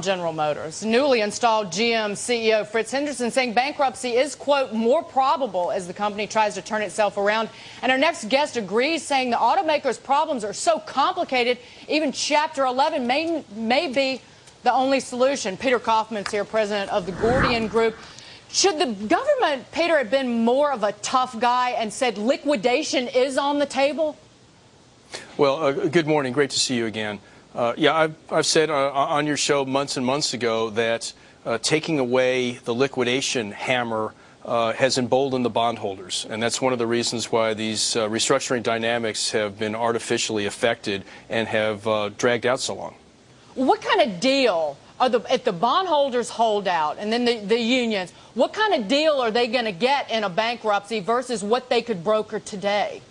on General Motors. Newly installed GM CEO Fritz Henderson saying bankruptcy is, quote, more probable as the company tries to turn itself around. And our next guest agrees, saying the automaker's problems are so complicated, even Chapter 11 may be the only solution. Peter Kaufman's here, president of the Gordian Group. Should the government, Peter, have been more of a tough guy and said liquidation is on the table? Well, good morning. Great to see you again. Yeah, I've said on your show months and months ago that taking away the liquidation hammer has emboldened the bondholders, and that's one of the reasons why these restructuring dynamics have been artificially affected and have dragged out so long. What kind of deal are if the bondholders hold out and then the unions, what kind of deal are they going to get in a bankruptcy versus what they could broker today?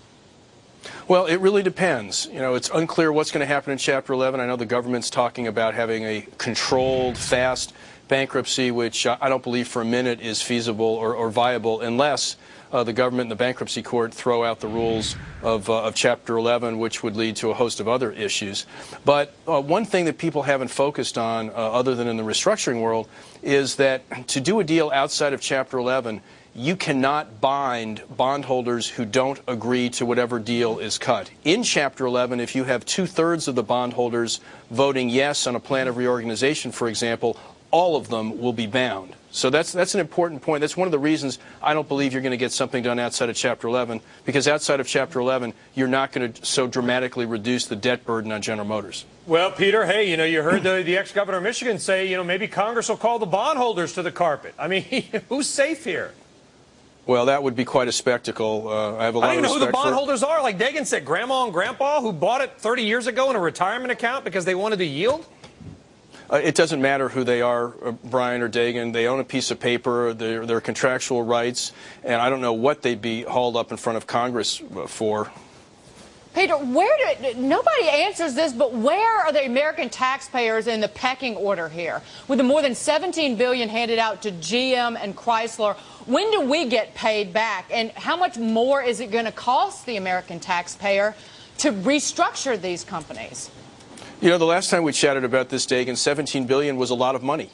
Well, it really depends. You know, it's unclear what's going to happen in Chapter 11. I know the government's talking about having a controlled, fast bankruptcy, which I don't believe for a minute is feasible or viable unless the government and the bankruptcy court throw out the rules of Chapter 11, which would lead to a host of other issues. But one thing that people haven't focused on, other than in the restructuring world, is that to do a deal outside of Chapter 11, you cannot bind bondholders who don't agree to whatever deal is cut. In Chapter 11, if you have 2/3 of the bondholders voting yes on a plan of reorganization, for example, all of them will be bound. So that's an important point. That's one of the reasons I don't believe you're going to get something done outside of Chapter 11, because outside of Chapter 11, you're not going to so dramatically reduce the debt burden on General Motors. Well, Peter, hey, you heard the ex-governor of Michigan say, maybe Congress will call the bondholders to the carpet. I mean, who's safe here? Well, that would be quite a spectacle. I have a lot I don't of even know who the respect bondholders are. Like Dagan said, Grandma and Grandpa who bought it 30 years ago in a retirement account because they wanted to yield? It doesn't matter who they are, Brian or Dagan. They own a piece of paper, their contractual rights, and I don't know what they'd be hauled up in front of Congress for. Peter, nobody answers this, but where are the American taxpayers in the pecking order here? With the more than $17 billion handed out to GM and Chrysler, when do we get paid back? And how much more is it going to cost the American taxpayer to restructure these companies? You know, the last time we chatted about this, Dagan, $17 billion was a lot of money.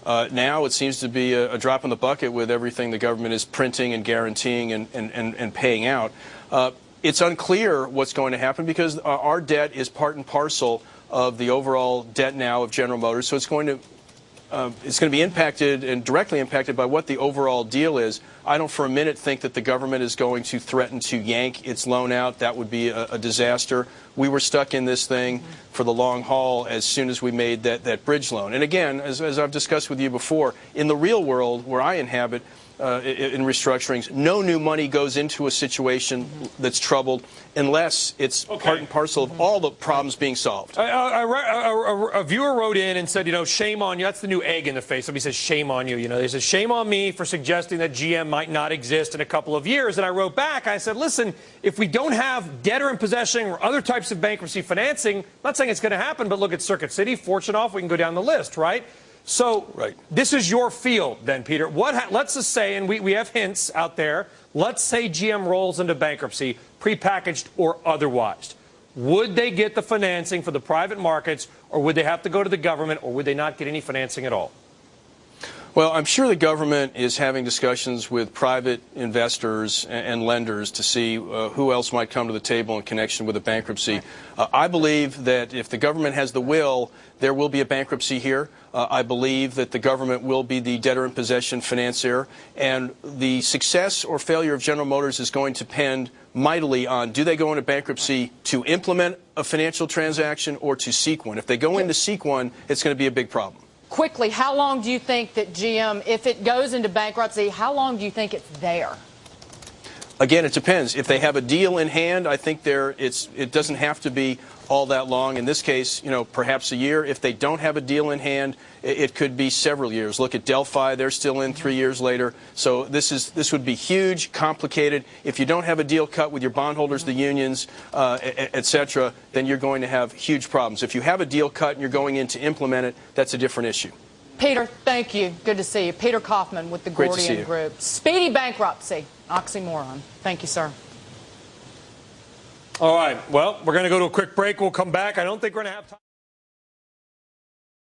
Now it seems to be a drop in the bucket with everything the government is printing and guaranteeing and paying out. It's unclear what's going to happen because our debt is part and parcel of the overall debt now of General Motors. So it's going to be impacted and directly impacted by what the overall deal is. I don't for a minute think that the government is going to threaten to yank its loan out. That would be a disaster. We were stuck in this thing for the long haul as soon as we made that bridge loan. And again, as I've discussed with you before, in the real world where I inhabit, in restructurings, no new money goes into a situation that's troubled unless it's part and parcel of all the problems being solved. A viewer wrote in and said, shame on you. That's the new egg in the face. Somebody says, shame on you. They said, shame on me for suggesting that GM might not exist in a couple of years. And I wrote back, I said, listen, if we don't have debtor in possession or other types of bankruptcy financing, I'm not saying it's going to happen, but look at Circuit City, Fortunoff, we can go down the list, right? So This is your field then, Peter. Let's just say, and we have hints out there, let's say GM rolls into bankruptcy, prepackaged or otherwise. Would they get the financing for the private markets, or would they have to go to the government, or would they not get any financing at all? Well, I'm sure the government is having discussions with private investors and lenders to see who else might come to the table in connection with a bankruptcy. I believe that if the government has the will, there will be a bankruptcy here. I believe that the government will be the debtor in possession financier, and the success or failure of General Motors is going to depend mightily on, do they go into bankruptcy to implement a financial transaction or to seek one? If they go in to seek one, it's going to be a big problem. Quickly, how long do you think that GM, if it goes into bankruptcy, how long do you think it's there? Again, it depends. If they have a deal in hand, I think it doesn't have to be all that long. In this case, perhaps a year. If they don't have a deal in hand, it could be several years. Look at Delphi; they're still in 3 years later. So this would be huge, complicated. If you don't have a deal cut with your bondholders, the unions, etc., then you're going to have huge problems. If you have a deal cut and you're going in to implement it, that's a different issue. Peter, thank you. Good to see you. Peter Kaufman with the Gordian Group. Speedy bankruptcy. Oxymoron. Thank you, sir. All right. Well, we're going to go to a quick break. We'll come back. I don't think we're going to have time.